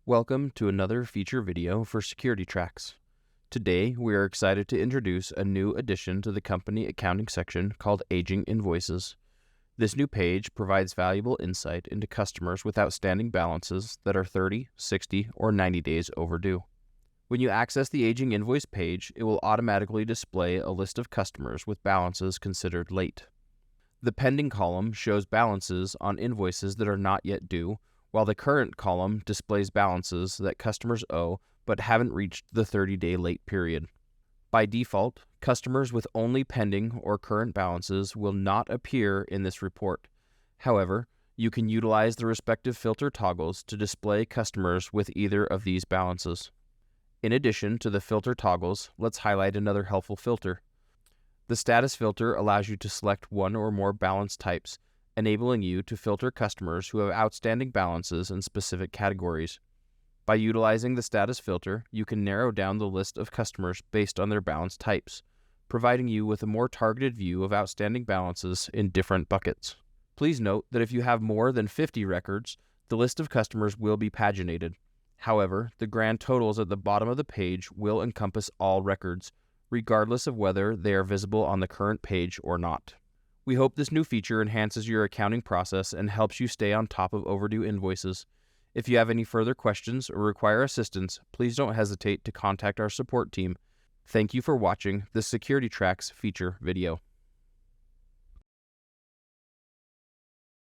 Welcome to another feature video for SecurityTrax. Today, we are excited to introduce a new addition to the company accounting section called Aging Invoices. This new page provides valuable insight into customers with outstanding balances that are 30, 60, or 90 days overdue. When you access the Aging Invoice page, it will automatically display a list of customers with balances considered late. The pending column shows balances on invoices that are not yet due, while the current column displays balances that customers owe but haven't reached the 30-day late period. By default, customers with only pending or current balances will not appear in this report. However, you can utilize the respective filter toggles to display customers with either of these balances. In addition to the filter toggles, let's highlight another helpful filter. The status filter allows you to select one or more balance types, enabling you to filter customers who have outstanding balances in specific categories. By utilizing the status filter, you can narrow down the list of customers based on their balance types, providing you with a more targeted view of outstanding balances in different buckets. Please note that if you have more than 50 records, the list of customers will be paginated. However, the grand totals at the bottom of the page will encompass all records, regardless of whether they are visible on the current page or not. We hope this new feature enhances your accounting process and helps you stay on top of overdue invoices. If you have any further questions or require assistance, please don't hesitate to contact our support team. Thank you for watching this SecurityTrax feature video.